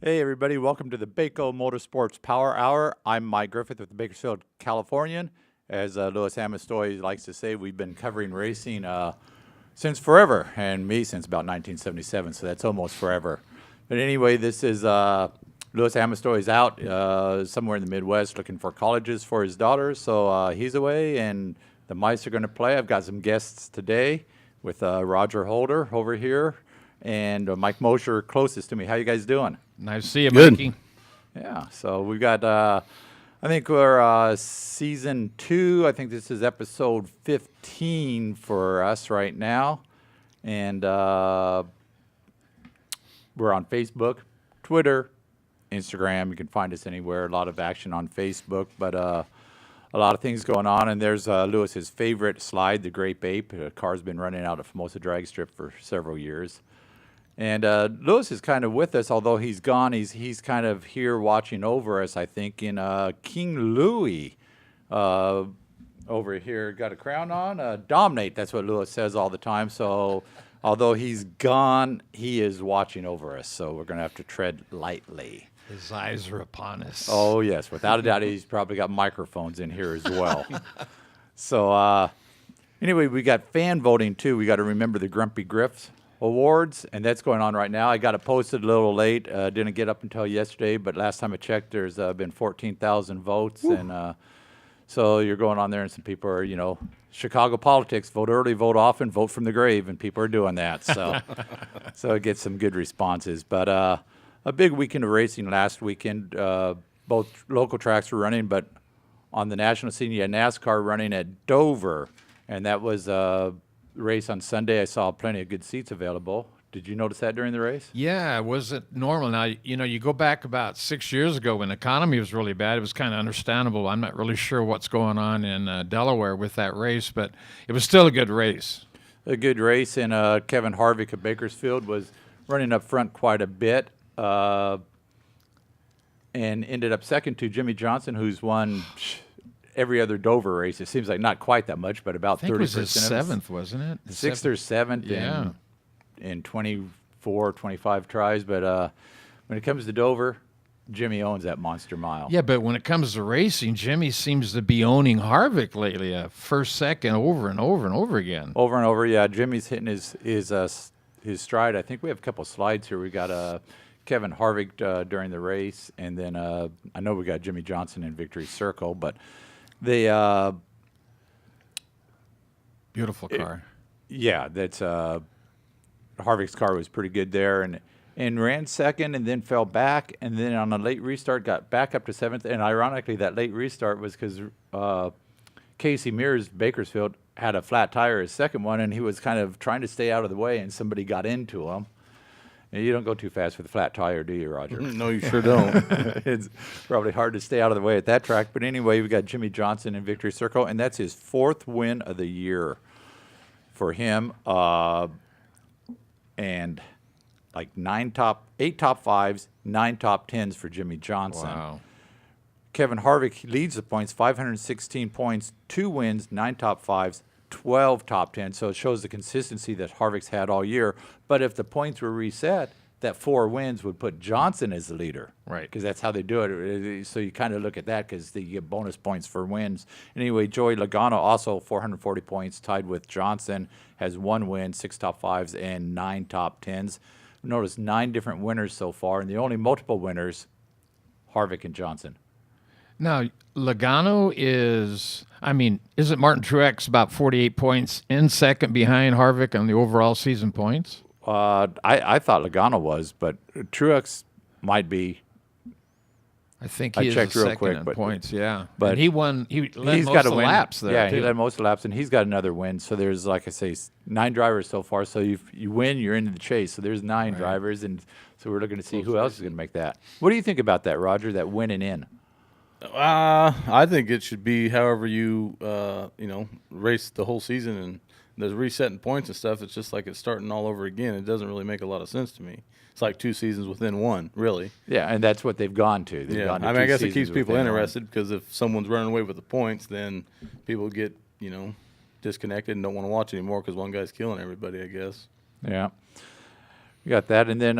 Hey everybody, welcome to the Bako Motorsports Power Hour. I'm Mike Griffith with the Bakersfield Californian. As Louis Amistoy likes to say, we've been covering racing since forever, and me since about 1977, so that's almost forever. But anyway, this is Louis Amistoy is out somewhere in the Midwest looking for colleges for his daughters, so he's away, and the mice are going to play. I've got some guests today with Roger Holder over here and Mike Mosher closest to me. How you guys doing? Nice to see you, Good. Mikey. Yeah, so we've got, I think we're season 2. I think this is episode 15 for us right now. And we're on Facebook, Twitter, Instagram. You can find us anywhere. A lot of action on Facebook, but a lot of things going on. And there's Lewis's favorite slide, the Grape Ape. The car's been running out at Formosa Drag Strip for several years. And Lewis is kind of with us, although he's gone. He's kind of here watching over us, I think, in King Louis over here. Got a crown on? Dominate, that's what Lewis says all the time. So although he's gone, he is watching over us. So we're going to have to tread lightly. His eyes are upon us. Oh, yes. Without a doubt, he's probably got microphones in here as well. So anyway, we got fan voting, too. We got to remember the Grumpy Griffs Awards, and that's going on right now. I got it posted a little late. Didn't get up until yesterday, but last time I checked, there's been 14,000 votes. Woo. And so you're going on there, and some people are, Chicago politics, vote early, vote often, vote from the grave, and people are doing that. So, so it gets some good responses. But a big weekend of racing last weekend. Both local tracks were running, but on the national scene, you had NASCAR running at Dover, and that was race on Sunday. I saw plenty of good seats available. Did you notice that during the race? Yeah, was it normal? Now, you go back about 6 years ago when the economy was really bad. It was kind of understandable. I'm not really sure what's going on in Delaware with that race, but it was still a good race. A good race, and Kevin Harvick of Bakersfield was running up front quite a bit and ended up second to Jimmy Johnson, who's won every other Dover race. It seems like not quite that much, but about 30%. I think it was his seventh, wasn't it? Sixth or seventh in 24, 25 tries. But when it comes to Dover, Jimmy owns that monster mile. Yeah, but when it comes to racing, Jimmy seems to be owning Harvick lately, first, second, over and over and over again. Over and over, yeah. Jimmy's hitting his stride. I think we have a couple slides here. We got Kevin Harvick during the race, and then I know we got Jimmy Johnson in Victory Circle, but the beautiful car. That's Harvick's car was pretty good there, and ran second, and then fell back, and then on a late restart got back up to seventh. And ironically, that late restart was because Casey Mears, Bakersfield, had a flat tire his second one, and he was kind of trying to stay out of the way, and somebody got into him. And you don't go too fast with a flat tire, do you, Roger? No, you sure don't. It's probably hard to stay out of the way at that track. But anyway, we got Jimmy Johnson in Victory Circle, and that's his 4th win of the year for him. And like 8 top 5s, 9 top 10s for Jimmy Johnson. Wow. Kevin Harvick leads the points, 516 points, 2 wins, 9 top 5s, 12 top 10. So it shows the consistency that Harvick's had all year. But if the points were reset, that 4 wins would put Johnson as the leader. Right. Because that's how they do it. So you kind of look at that because you get bonus points for wins. Anyway, Joey Logano also 440 points, tied with Johnson, has 1 win, 6 top 5s, and 9 top 10s. Notice 9 different winners so far, and the only multiple winners, Harvick and Johnson. Now, Logano isn't Martin Truex about 48 points in second behind Harvick on the overall season points? I thought Logano was, but Truex might be. I think I he is checked real second quick, in but- points, yeah. but And he won. He led He's most got of a the win. laps there. Yeah, too. he led most of the laps, and he's got another win. So there's, like I say, 9 drivers so far. So you win, you're into the chase. So there's 9 drivers, and so we're looking to see who else is going to make that. What do you think about that, Roger? That winning in? I think it should be however you race the whole season, and there's resetting points and stuff. It's just like it's starting all over again. It doesn't really make a lot of sense to me. It's like 2 seasons within one, really. Yeah, and that's what they've gone to. They've gone to I 2 guess it seasons keeps people within one. interested because if someone's running away with the points, then people get disconnected and don't want to watch anymore because one guy's killing everybody, I guess. Yeah, we got that, and then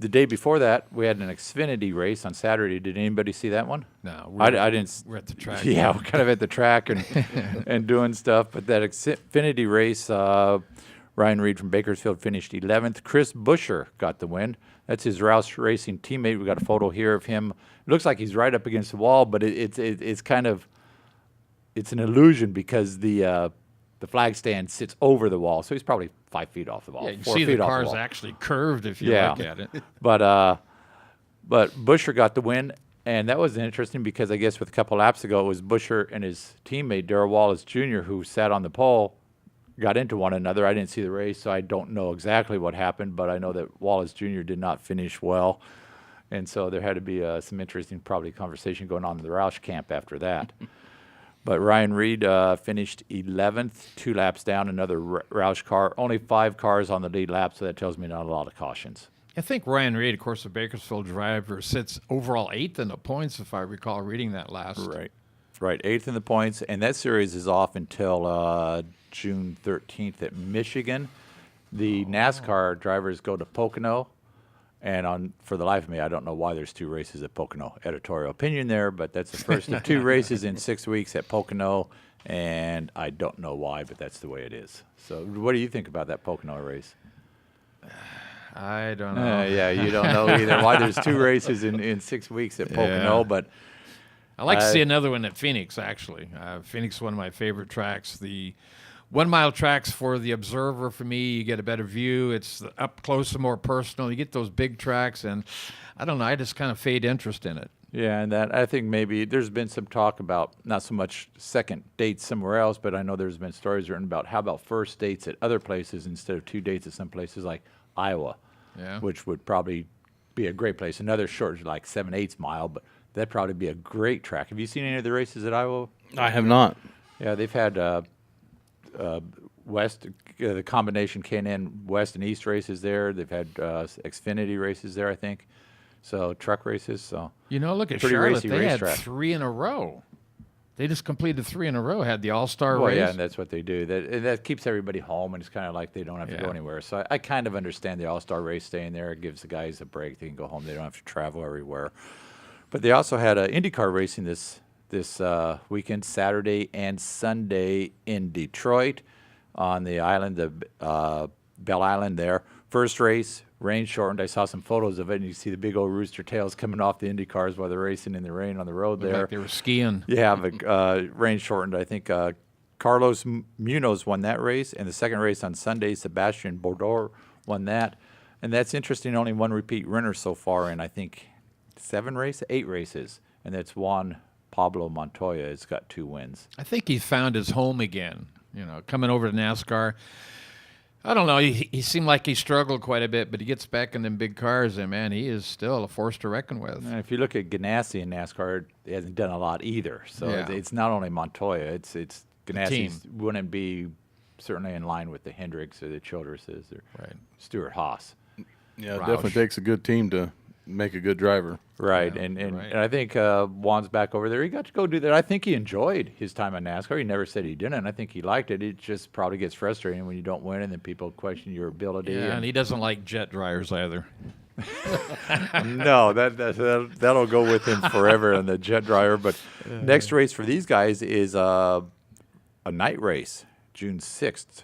The day before that, we had an Xfinity race on Saturday. Did anybody see that one? No, I didn't. We're at the track. Yeah, we're kind of at the track and doing stuff. But that Xfinity race, Ryan Reed from Bakersfield finished 11th. Chris Buescher got the win. That's his Roush Racing teammate. We got a photo here of him. It looks like he's right up against the wall, but it's kind of an illusion because the flag stand sits over the wall, so he's probably 5 feet off the wall. Yeah, you can 4 see feet the off car's wall. actually curved if you Yeah. look at it. But Buescher got the win, and that was interesting because I guess with a couple laps ago, it was Buescher and his teammate Darrell Wallace Jr. who sat on the pole, got into one another. I didn't see the race, so I don't know exactly what happened, but I know that Wallace Jr. did not finish well, and so there had to be some interesting probably conversation going on in the Roush camp after that. But Ryan Reed finished 11th, 2 laps down, another Roush car. Only 5 cars on the lead lap, so that tells me not a lot of cautions. I think Ryan Reed, of course, the Bakersfield driver, sits overall 8th in the points, if I recall reading that last. Right, 8th in the points, and that series is off until June 13th at Michigan. The NASCAR drivers go to Pocono, and for the life of me, I don't know why there's 2 races at Pocono. Editorial opinion there, but that's the first of 2 races in 6 weeks at Pocono, and I don't know why, but that's the way it is. So what do you think about that Pocono race? I don't know. Yeah, you don't know either why there's 2 races in 6 weeks at Pocono, Yeah. but I'd like to see another one at Phoenix, actually. Phoenix is one of my favorite tracks. The 1 mile tracks for the observer, for me, you get a better view. It's up close and more personal. You get those big tracks, and I don't know, I just kind of fade interest in it. yeah, and that I think maybe there's been some talk about not so much second dates somewhere else, but I know there's been stories written about how about first dates at other places instead of 2 dates at some places like Iowa, Yeah. which would probably be a great place. Another short, like 7/8 mile, but that'd probably be a great track. Have you seen any of the races at Iowa? I have not. Yeah, they've had West, the combination K&N West and East races there. They've had Xfinity races there, I think. So truck races. So You know, look at Pretty Charlotte. racy They had racetrack. 3 in a row. They just completed 3 in a row, had the All-Star well, race. yeah, and that's what they do. That keeps everybody home, and it's kind of like they don't have to go Yeah. anywhere. So I kind of understand the All-Star race staying there. It gives the guys a break. They can go home. They don't have to travel everywhere. But they also had IndyCar racing this weekend, Saturday and Sunday in Detroit on the island of Belle Island there. First race, rain shortened. I saw some photos of it, and you see the big old rooster tails coming off the Indy cars while they're racing in the rain on the road Looked there. like they were skiing. Yeah, but rain shortened. I think Carlos Munoz won that race, and the second race on Sunday, Sebastian Bourdais won that. And that's interesting. Only 1 repeat winner so far in, I think, 8 races, and that's Juan Pablo Montoya. It's got 2 wins. I think he found his home again, you know, coming over to NASCAR. I don't know. He seemed like he struggled quite a bit, but he gets back in them big cars, and, man, he is still a force to reckon with. And if you look at Ganassi in NASCAR, he hasn't done a lot either. So Yeah. it's not only Montoya. It's Ganassi team. wouldn't be certainly in line with the Hendricks or the Childresses or Right. Stuart Haas. Yeah, it Roush. definitely takes a good team to make a good driver. Right, Yeah, and right. I think Juan's back over there. He got to go do that. I think he enjoyed his time on NASCAR. He never said he didn't. I think he liked it. It just probably gets frustrating when you don't win, and then people question your ability. Yeah, and he doesn't like jet dryers either. No, that'll go with him forever on the jet dryer. But next race for these guys is a night race, June 6th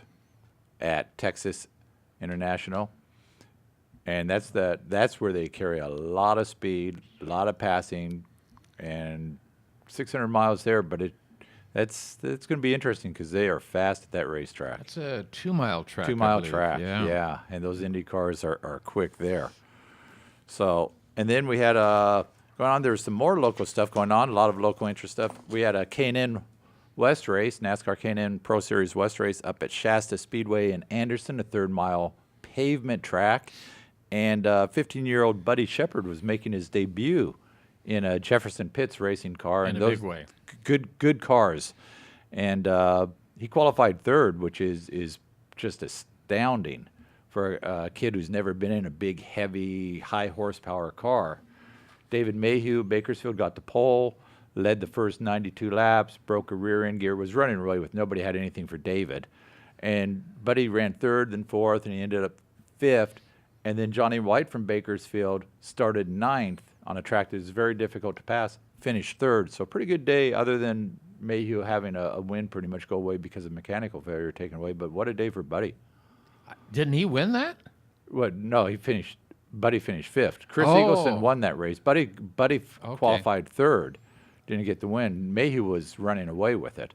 at Texas International. And that's where they carry a lot of speed, a lot of passing, and 600 miles there. But that's going to be interesting because they are fast at that racetrack. It's a 2-mile track. 2-mile I believe. track, yeah. And those Indy cars are quick there. So, and then we had going on. There was some more local stuff going on. A lot of local interest stuff. We had a K&N West race, NASCAR K&N Pro Series West race up at Shasta Speedway in Anderson, a 3rd-mile pavement track. And 15-year-old Buddy Shepard was making his debut in a Jefferson Pitts racing car. In and a big way. Good cars. And he qualified 3rd, which is just astounding for a kid who's never been in a big, heavy, high-horsepower car. David Mayhew, Bakersfield, got the pole, led the first 92 laps, broke a rear-end gear, was running really with nobody had anything for David. And Buddy ran 3rd, then 4th, and he ended up 5th. And then Johnny White from Bakersfield started 9th on a track that is very difficult to pass, finished 3rd. So pretty good day, other than Mayhew having a win pretty much go away because of mechanical failure taken away. But what a day for Buddy. Didn't he win that? What? No, Buddy finished 5th. Chris Oh. Eagleson won that race. Buddy Okay. qualified 3rd, didn't get the win. Mayhew was running away with it.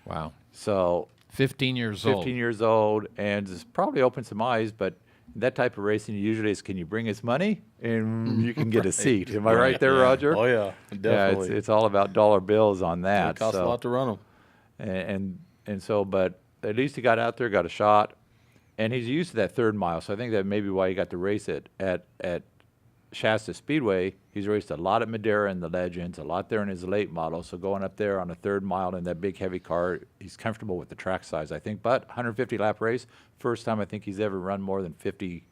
Wow. So 15 years old. 15 years old, and it's probably opened some eyes, but that type of racing usually is, can you bring us money and you can get a seat. Am I right there, Yeah. Roger? Oh yeah, definitely. Yeah, it's all about dollar bills on that. It costs a lot to run them. And so, but at least he got out there, got a shot, and he's used to that 3rd mile. So I think that may be why he got to race it at Shasta Speedway. He's raced a lot at Madera in the Legends, a lot there in his late model. So going up there on a 3rd mile in that big heavy car, he's comfortable with the track size, I think. But 150 lap race, first time I think he's ever run more than 50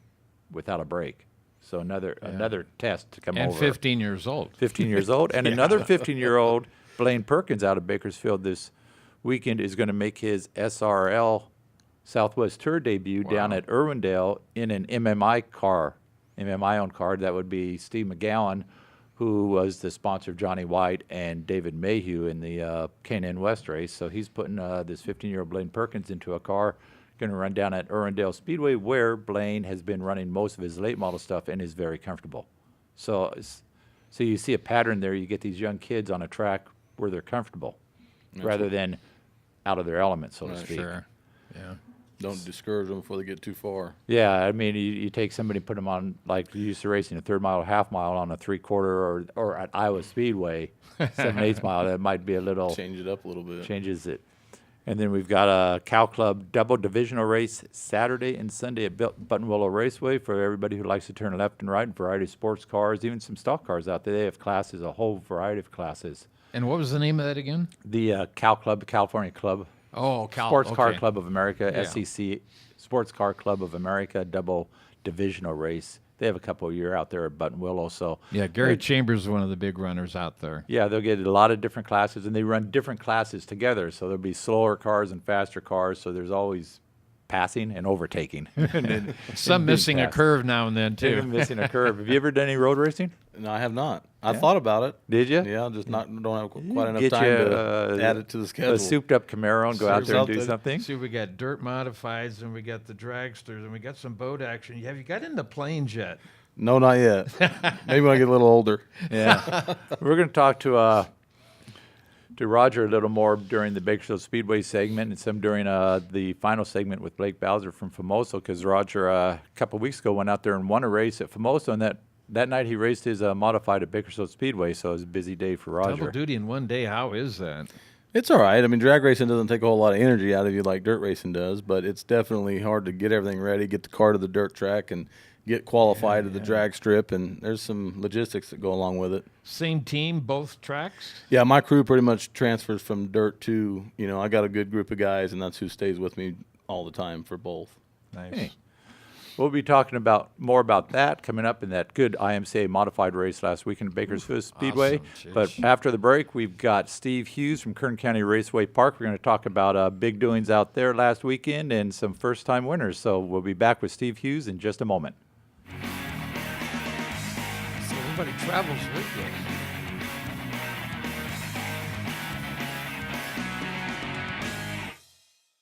without a break. So another test to come And over. 15 years old. 15 years old, and another 15-year-old, Blaine Perkins, out of Bakersfield this weekend, is going to make his SRL Southwest Tour debut down at Irwindale in an MMI-owned car. That would be Steve McGowan, who was the sponsor of Johnny White and David Mayhew in the K&N West race. So he's putting this 15-year-old Blaine Perkins into a car, going to run down at Irwindale Speedway, where Blaine has been running most of his late model stuff and is very comfortable. So you see a pattern there. You get these young kids on a track where they're comfortable, rather than out of their element, so to speak. Sure. Yeah. Don't discourage them before they get too far. Yeah, I mean, you take somebody, put them on, like you used to racing a 3rd mile or half mile on a 3/4 or at Iowa Speedway, 7/8 mile, that might be a little, Change it up a little bit. changes it. And then we've got a Cow Club double divisional race Saturday and Sunday at Buttonwillow Raceway for everybody who likes to turn left and right, and variety of sports cars, even some stock cars out there. They have classes, a whole variety of classes. And what was the name of that again? The Cow Club, California Club. Oh, Sports Car okay. Club of America, Yeah. SEC, Sports Car Club of America, double divisional race. They have a couple a year out there at Buttonwillow. So Yeah, Gary Chambers is one of the big runners out there. yeah, they'll get a lot of different classes, and they run different classes together. So there'll be slower cars and faster cars. So there's always passing and overtaking. and Some being missing a passed. curve now and then, too. Even missing a curve. Have you ever done any road racing? No, I have not. I thought about it. Did you? Yeah, just don't have quite enough Get time you, to add it to the schedule. A souped-up Camaro and go out there and do something. See, we got dirt modifieds, and we got the dragsters, and we got some boat action. Have you got into planes yet? No, not yet. Maybe when I get a little older. Yeah. We're going to talk to Roger a little more during the Bakersfield Speedway segment, and some during the final segment with Blake Bowser from Famoso, because Roger a couple of weeks ago went out there and won a race at Famoso, and that night he raced his modified at Bakersfield Speedway, so it was a busy day for Roger. Double duty in one day. How is that? It's all right. I mean, drag racing doesn't take a whole lot of energy out of you like dirt racing does, but it's definitely hard to get everything ready, get the car to the dirt track, and get qualified to the drag strip, and there's some logistics that go along with it. Same team, both tracks? Yeah, my crew pretty much transfers from dirt to, I got a good group of guys, and that's who stays with me all the time for both. Nice. Hey. We'll be talking more about that coming up in that good IMCA modified race last weekend at Bakersfield Speedway. awesome. But after the break, we've got Steve Hughes from Kern County Raceway Park. We're going to talk about big doings out there last weekend and some first-time winners. So we'll be back with Steve Hughes in just a moment. So everybody travels with you.